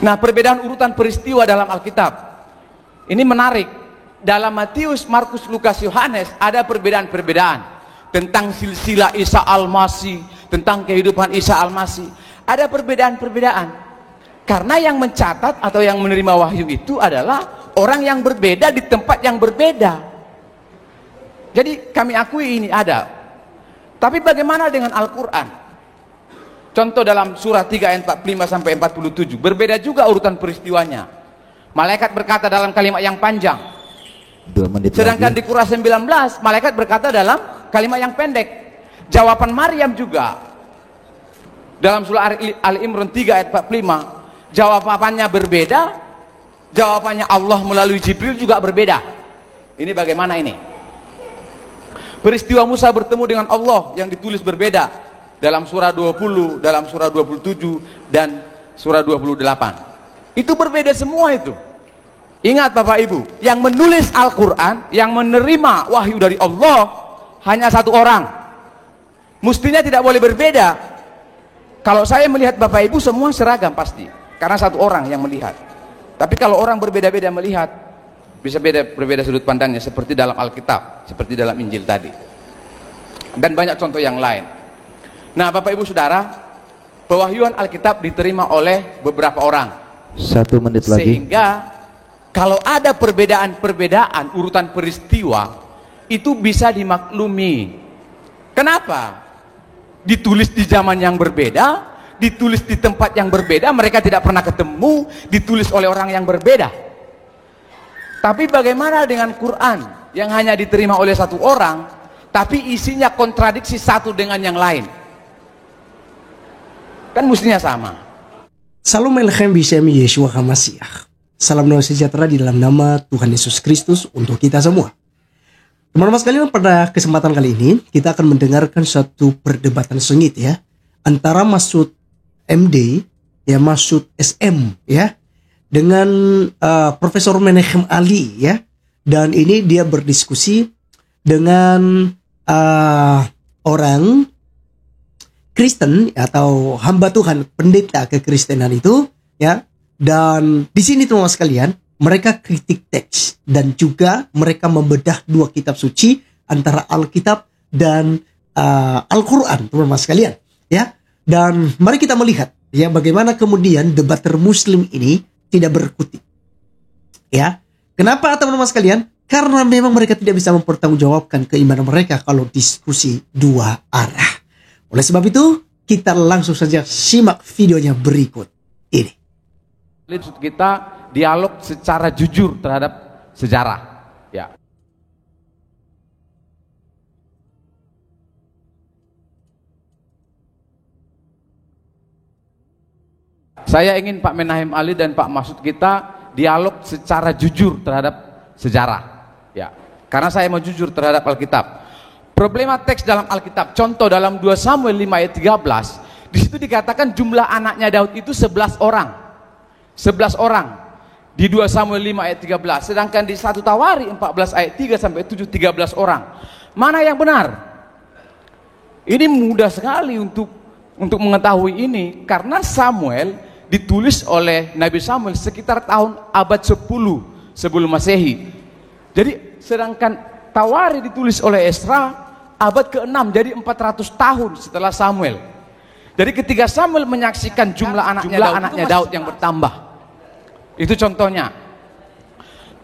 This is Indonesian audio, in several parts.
Nah, perbedaan urutan peristiwa dalam Alkitab ini menarik. Dalam Matius, Markus, Lukas, Yohanes ada perbedaan-perbedaan tentang silsilah Isa Al-Masih, tentang kehidupan Isa Al-Masih. Ada perbedaan-perbedaan karena yang mencatat atau yang menerima wahyu itu adalah orang yang berbeda di tempat yang berbeda. Jadi kami akui ini ada. Tapi bagaimana dengan Al-Quran? Contoh dalam surah 3 ayat 45 sampai 47, berbeda juga urutan peristiwanya. Malaikat berkata dalam kalimat yang panjang, 2 menit sedangkan lagi. di Qur'an 19 malaikat berkata dalam kalimat yang pendek. Jawaban Maryam juga dalam surah Al-Imran 3 ayat 45, jawabannya berbeda. Jawabannya Allah melalui Jibril juga berbeda. Ini bagaimana ini? Peristiwa Musa bertemu dengan Allah yang ditulis berbeda dalam surah 20, dalam surah 27 dan surah 28. Itu berbeda semua itu. Ingat Bapak Ibu, yang menulis Al-Quran, yang menerima wahyu dari Allah hanya satu orang. Mestinya tidak boleh berbeda. Kalau saya melihat Bapak Ibu semua seragam pasti, karena satu orang yang melihat. Tapi kalau orang berbeda-beda melihat, bisa berbeda sudut pandangnya, seperti dalam Alkitab, seperti dalam Injil tadi. Dan banyak contoh yang lain. Nah, Bapak Ibu Saudara, pewahyuan Alkitab diterima oleh beberapa orang. 1 menit lagi. Sehingga kalau ada perbedaan-perbedaan urutan peristiwa, itu bisa dimaklumi. Kenapa? Ditulis di zaman yang berbeda, ditulis di tempat yang berbeda, mereka tidak pernah ketemu, ditulis oleh orang yang berbeda. Tapi bagaimana dengan Quran yang hanya diterima oleh satu orang, tapi isinya kontradiksi satu dengan yang lain? Kan mestinya sama. Salam Elohim Bishami Yeshua HaMashiach. Salam damai sejahtera di dalam nama Tuhan Yesus Kristus untuk kita semua. Teman-teman sekalian, pada kesempatan kali ini kita akan mendengarkan suatu perdebatan sengit ya, antara Masud MD ya, Masud SM ya, dengan Profesor Menahem Ali ya. Dan ini dia berdiskusi dengan orang Kristen atau hamba Tuhan, pendeta kekristenan itu ya. Dan di sini teman-teman sekalian, mereka kritik teks dan juga mereka membedah dua kitab suci antara Alkitab dan Al-Quran, teman-teman sekalian ya. Dan mari kita melihat ya bagaimana kemudian debater Muslim ini tidak berkutik ya. Kenapa teman-teman sekalian? Karena memang mereka tidak bisa mempertanggungjawabkan keimanan mereka kalau diskusi dua arah. Oleh sebab itu, kita langsung saja simak videonya berikut ini. Kita dialog secara jujur terhadap sejarah. Ya. Saya ingin Pak Menahem Ali dan Pak Masud kita dialog secara jujur terhadap sejarah. Ya. Karena saya mau jujur terhadap Alkitab. Problema teks dalam Alkitab, contoh dalam 2 Samuel 5 ayat 13, di situ dikatakan jumlah anaknya Daud itu 11 orang. 11 orang di 2 Samuel 5 ayat 13, sedangkan di 1 Tawari 14 ayat 3 sampai 7 13 orang. Mana yang benar? Ini mudah sekali untuk mengetahui ini, karena Samuel ditulis oleh Nabi Samuel sekitar tahun abad 10 sebelum Masehi. Jadi sedangkan Tawari ditulis oleh Esra abad ke-6, jadi 400 tahun setelah Samuel. Jadi ketika Samuel menyaksikan jumlah anaknya Daud yang bertambah, itu contohnya.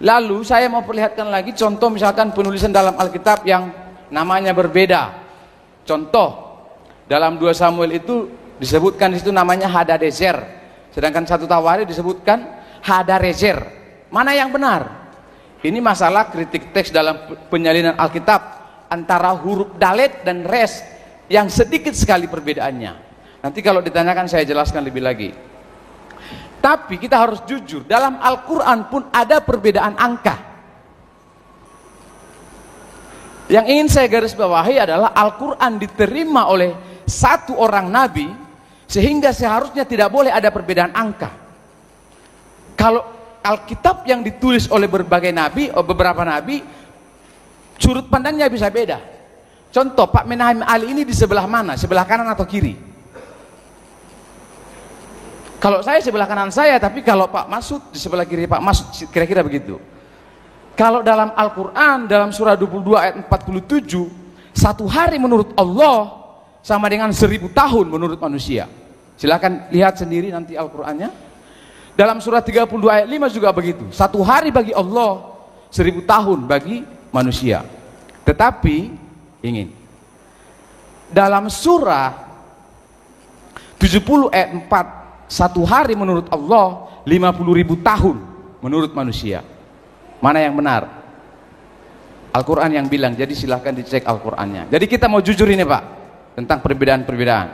Lalu saya mau perlihatkan lagi contoh misalkan penulisan dalam Alkitab yang namanya berbeda. Contoh dalam 2 Samuel itu disebutkan di situ namanya Hadadezer, sedangkan 1 Tawari disebutkan Hadarezer. Mana yang benar? Ini masalah kritik teks dalam penyalinan Alkitab antara huruf dalet dan res yang sedikit sekali perbedaannya. Nanti kalau ditanyakan saya jelaskan lebih lagi. Tapi kita harus jujur, dalam Al-Quran pun ada perbedaan angka. Yang ingin saya garis bawahi adalah Al-Quran diterima oleh satu orang nabi, sehingga seharusnya tidak boleh ada perbedaan angka. Kalau Alkitab yang ditulis oleh berbagai nabi, beberapa nabi, sudut pandangnya bisa beda. Contoh, Pak Menahem Ali ini di sebelah mana? Sebelah kanan atau kiri? Kalau saya sebelah kanan saya, tapi kalau Pak Masud di sebelah kiri Pak Masud, kira-kira begitu. Kalau dalam Al-Quran, dalam surah 22 ayat 47, satu hari menurut Allah sama dengan 1000 tahun menurut manusia. Silakan lihat sendiri nanti Al-Qurannya. Dalam surah 32 ayat 5 juga begitu. Satu hari bagi Allah, 1000 tahun bagi manusia. Tetapi ingin dalam surah 70 ayat 4, satu hari menurut Allah 50.000 tahun menurut manusia. Mana yang benar? Al-Quran yang bilang. Jadi silahkan dicek Al-Qurannya. Jadi kita mau jujur ini Pak, tentang perbedaan-perbedaan.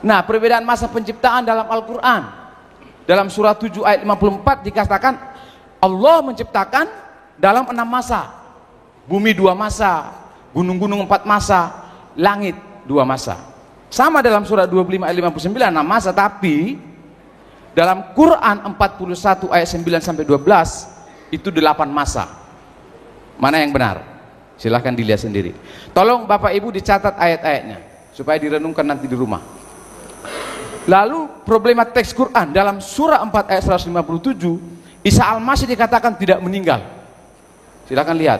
Nah, perbedaan masa penciptaan dalam Al-Quran, dalam surah 7 ayat 54 dikatakan Allah menciptakan dalam 6 masa. Bumi 2 masa, gunung-gunung 4 masa, langit 2 masa. Sama dalam surah 25 ayat 59 6 masa, tapi dalam Quran 41 ayat 9 sampai 12 itu 8 masa. Mana yang benar? Silahkan dilihat sendiri. Tolong Bapak Ibu dicatat ayat-ayatnya supaya direnungkan nanti di rumah. Lalu problema teks Quran dalam surah 4 ayat 157, Isa Al-Masih dikatakan tidak meninggal. Silahkan lihat.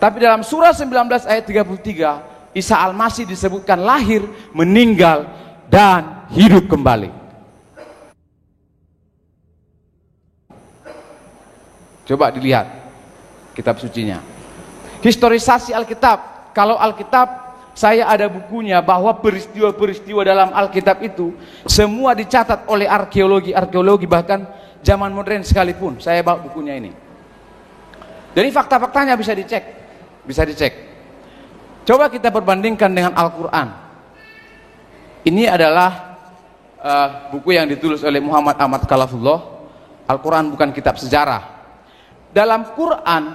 Tapi dalam surah 19 ayat 33, Isa Al-Masih disebutkan lahir, meninggal, dan hidup kembali. Coba dilihat kitab sucinya. Historisasi Alkitab. Kalau Alkitab, saya ada bukunya bahwa peristiwa-peristiwa dalam Alkitab itu semua dicatat oleh arkeologi, bahkan zaman modern sekalipun. Saya bawa bukunya ini. Jadi fakta-faktanya bisa dicek. Coba kita perbandingkan dengan Al-Quran. Ini adalah buku yang ditulis oleh Muhammad Ahmad Khalafullah. Al-Quran bukan kitab sejarah. Dalam Quran,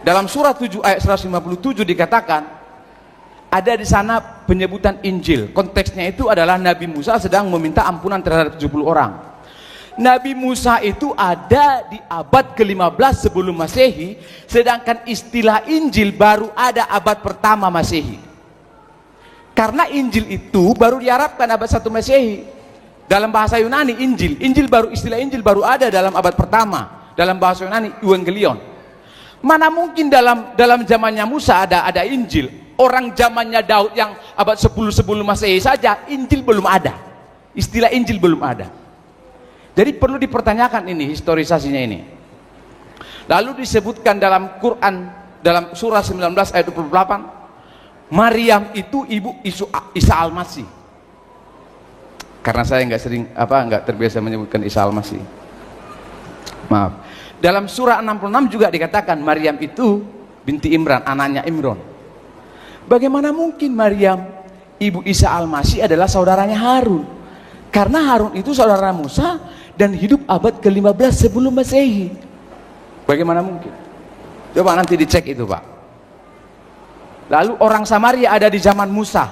dalam surah 7 ayat 157 dikatakan ada di sana penyebutan Injil. Konteksnya itu adalah Nabi Musa sedang meminta ampunan terhadap 70 orang. Nabi Musa itu ada di abad ke-15 sebelum Masehi, sedangkan istilah Injil baru ada abad pertama Masehi. Karena Injil itu baru diharapkan abad 1 Masehi. Dalam bahasa Yunani istilah Injil baru ada dalam abad pertama. Dalam bahasa Yunani Evangelion. Mana mungkin dalam zamannya Musa ada Injil. Orang zamannya Daud yang abad 10 sebelum Masehi saja Injil belum ada. Istilah Injil belum ada. Jadi perlu dipertanyakan ini historisasinya ini. Lalu disebutkan dalam Quran dalam surah 19 ayat 28, Maryam itu ibu Isa Al-Masih. Karena saya nggak terbiasa menyebutkan Isa Al-Masih. Maaf. Dalam surah 66 juga dikatakan Maryam itu binti Imran, anaknya Imron. Bagaimana mungkin Maryam ibu Isa Al-Masih adalah saudaranya Harun? Karena Harun itu saudara Musa dan hidup abad ke-15 sebelum Masehi. Bagaimana mungkin? Coba nanti dicek itu Pak. Lalu orang Samaria ada di zaman Musa.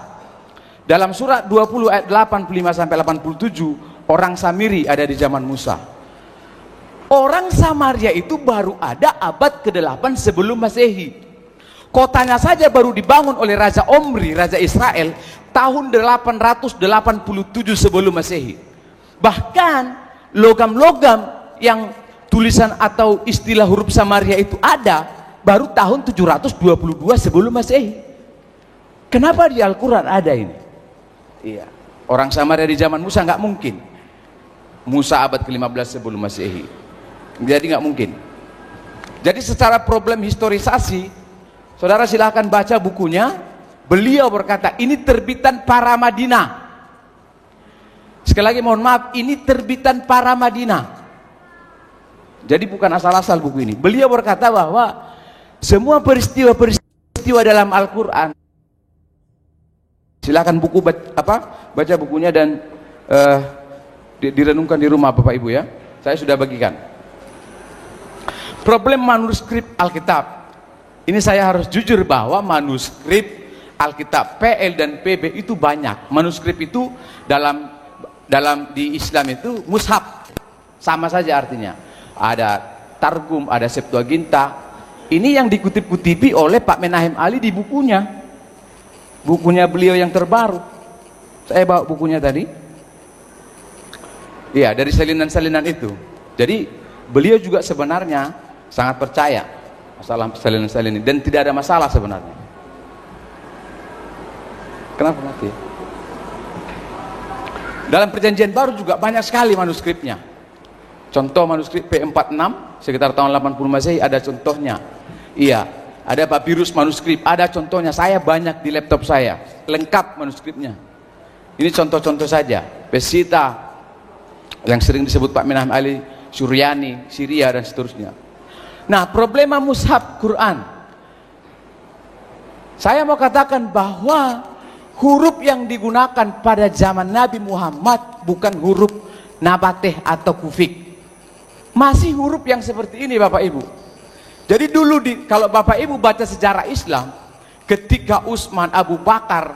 Dalam surah 20 ayat 85 sampai 87, orang Samiri ada di zaman Musa. Orang Samaria itu baru ada abad ke-8 sebelum Masehi. Kotanya saja baru dibangun oleh Raja Omri, Raja Israel, tahun 887 sebelum Masehi. Bahkan logam-logam yang tulisan atau istilah huruf Samaria itu ada baru tahun 722 sebelum Masehi. Kenapa di Al-Quran ada ini? Iya. Orang Samaria di zaman Musa nggak mungkin. Musa abad ke-15 sebelum Masehi. Jadi nggak mungkin. Jadi secara problem historisasi, saudara silahkan baca bukunya. Beliau berkata ini terbitan para Madinah. Sekali lagi mohon maaf, ini terbitan para Madinah. Jadi bukan asal-asal buku ini. Beliau berkata bahwa semua peristiwa dalam Al-Quran, silakan baca bukunya dan direnungkan di rumah Bapak Ibu ya. Saya sudah bagikan. Problem manuskrip Alkitab. Ini saya harus jujur bahwa manuskrip Alkitab PL dan PB itu banyak. Manuskrip itu dalam di Islam itu mushaf, sama saja artinya. Ada Targum, ada Septuaginta. Ini yang dikutip-kutipi oleh Pak Menahem Ali di bukunya beliau yang terbaru. Saya bawa bukunya tadi. Iya, dari salinan-salinan itu. Jadi beliau juga sebenarnya sangat percaya masalah salinan-salinan dan tidak ada masalah sebenarnya. Kenapa mati? Dalam perjanjian baru juga banyak sekali manuskripnya. Contoh manuskrip P46 sekitar tahun 80 Masehi ada contohnya. Iya, ada papirus manuskrip, ada contohnya. Saya banyak di laptop saya, lengkap manuskripnya. Ini contoh-contoh saja. Pesita yang sering disebut Pak Menahem Ali, Suryani, Syria dan seterusnya. Nah, problema mushaf Quran. Saya mau katakan bahwa huruf yang digunakan pada zaman Nabi Muhammad bukan huruf nabateh atau kufik. Masih huruf yang seperti ini Bapak Ibu. Jadi dulu kalau Bapak Ibu baca sejarah Islam, ketika Utsman, Abu Bakar,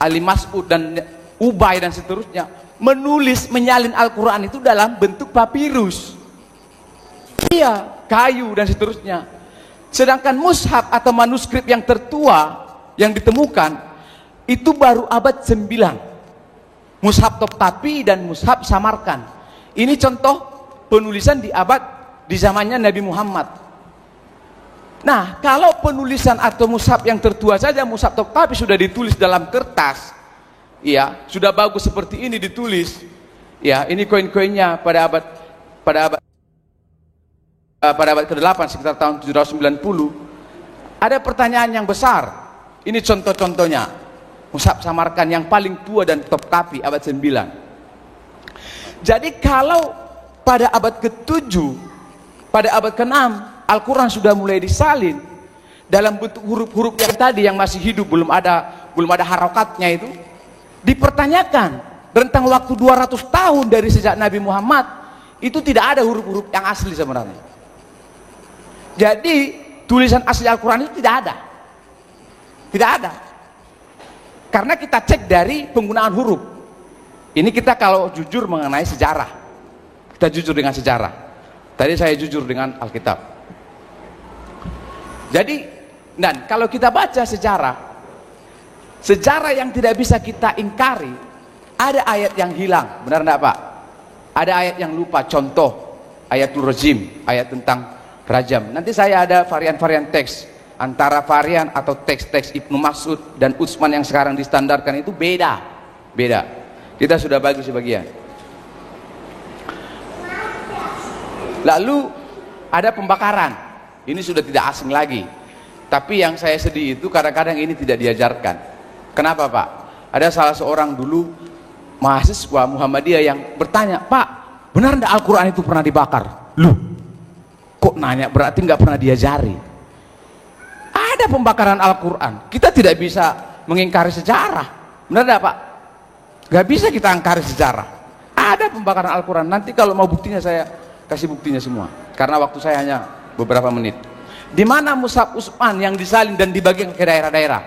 Ali Mas'ud dan Ubay dan seterusnya menyalin Al-Quran itu dalam bentuk papirus. Iya, kayu dan seterusnya. Sedangkan mushaf atau manuskrip yang tertua yang ditemukan itu baru abad 9. Mushaf Topkapi dan mushaf Samarkand. Ini contoh penulisan di zamannya Nabi Muhammad. Nah, kalau penulisan atau mushaf yang tertua saja, mushaf Topkapi sudah ditulis dalam kertas, ya, sudah bagus seperti ini ditulis. Ya, ini koin-koinnya pada abad ke-8 sekitar tahun 790. Ada pertanyaan yang besar. Ini contoh-contohnya. Mushaf Samarkand yang paling tua dan Topkapi abad 9. Jadi kalau pada abad ke-7, pada abad ke-6 Al-Quran sudah mulai disalin dalam bentuk huruf-huruf yang tadi yang masih hidup, belum ada harokatnya itu, dipertanyakan rentang waktu 200 tahun dari sejak Nabi Muhammad itu tidak ada huruf-huruf yang asli sebenarnya. Jadi tulisan asli Al-Quran itu tidak ada. Tidak ada. Karena kita cek dari penggunaan huruf. Ini kita kalau jujur mengenai sejarah, kita jujur dengan sejarah. Tadi saya jujur dengan Alkitab. Jadi, dan kalau kita baca sejarah yang tidak bisa kita ingkari, ada ayat yang hilang, benar enggak Pak? Ada ayat yang lupa, contoh ayatul rajim, ayat tentang rajam. Nanti saya ada varian-varian teks, antara varian atau teks-teks Ibnu Mas'ud dan Utsman yang sekarang distandarkan itu beda. Kita sudah bagi sebagian. Lalu ada pembakaran. Ini sudah tidak asing lagi. Tapi yang saya sedih itu kadang-kadang ini tidak diajarkan. Kenapa Pak? Ada salah seorang dulu mahasiswa Muhammadiyah yang bertanya, Pak, benar enggak Al-Quran itu pernah dibakar? Loh, kok nanya, berarti nggak pernah diajari. Ada pembakaran Al-Quran. Kita tidak bisa mengingkari sejarah. Benar enggak Pak? Nggak bisa kita ingkari sejarah. Ada pembakaran Al-Quran. Nanti kalau mau buktinya saya kasih buktinya semua. Karena waktu saya hanya beberapa menit. Di mana mushaf Utsman yang disalin dan dibagikan ke daerah-daerah?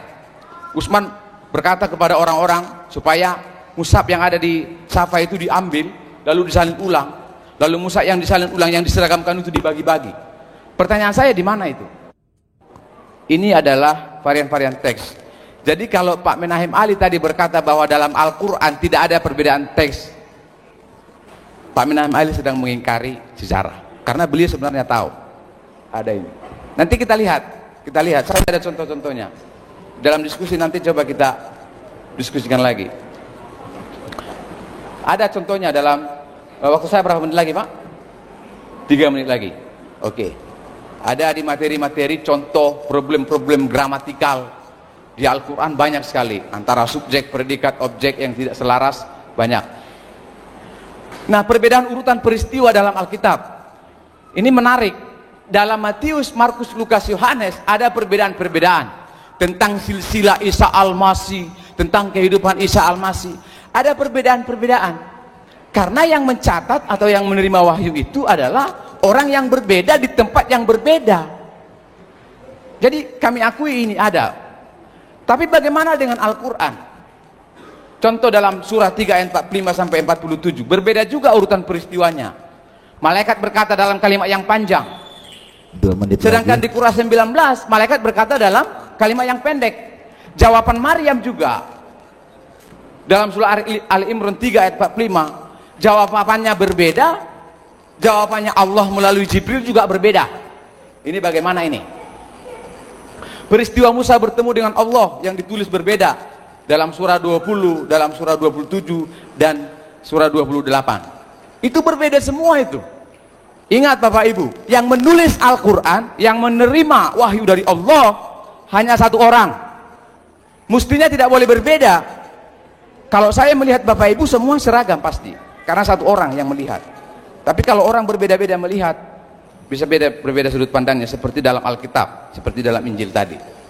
Utsman berkata kepada orang-orang supaya mushaf yang ada di Safa itu diambil, lalu disalin ulang, lalu mushaf yang disalin ulang yang diseragamkan itu dibagi-bagi. Pertanyaan saya, di mana itu? Ini adalah varian-varian teks. Jadi kalau Pak Menahem Ali tadi berkata bahwa dalam Al-Quran tidak ada perbedaan teks, Pak Menahem Ali sedang mengingkari sejarah. Karena beliau sebenarnya tahu ada ini. Nanti kita lihat, saya ada contoh-contohnya. Dalam diskusi nanti coba kita diskusikan lagi. Ada contohnya dalam waktu saya berapa menit lagi Pak? 3 menit lagi. Oke. Ada di materi-materi contoh problem-problem gramatikal di Al-Quran banyak sekali. Antara subjek, predikat, objek yang tidak selaras banyak. Nah, perbedaan urutan peristiwa dalam Alkitab ini menarik. Dalam Matius, Markus, Lukas, Yohanes ada perbedaan-perbedaan tentang silsilah Isa Al-Masih, tentang kehidupan Isa Al-Masih. Ada perbedaan-perbedaan karena yang mencatat atau yang menerima wahyu itu adalah orang yang berbeda di tempat yang berbeda. Jadi kami akui ini ada. Tapi bagaimana dengan Al-Quran? Contoh dalam surah 3 ayat 45 sampai 47, berbeda juga urutan peristiwanya. Malaikat berkata dalam kalimat yang panjang, 2 menit sedangkan lagi. di Qur'an 19 malaikat berkata dalam kalimat yang pendek. Jawaban Maryam juga dalam surah Ali Imran 3 ayat 45, jawabannya berbeda, jawabannya Allah melalui Jibril juga berbeda. Ini bagaimana ini? Peristiwa Musa bertemu dengan Allah yang ditulis berbeda dalam surah 20, dalam surah 27 dan surah 28. Itu berbeda semua itu. Ingat Bapak Ibu, yang menulis Al-Quran, yang menerima wahyu dari Allah hanya satu orang. Mestinya tidak boleh berbeda. Kalau saya melihat Bapak Ibu semua seragam pasti, karena satu orang yang melihat. Tapi kalau orang berbeda-beda melihat, bisa berbeda sudut pandangnya, seperti dalam Alkitab, seperti dalam Injil tadi.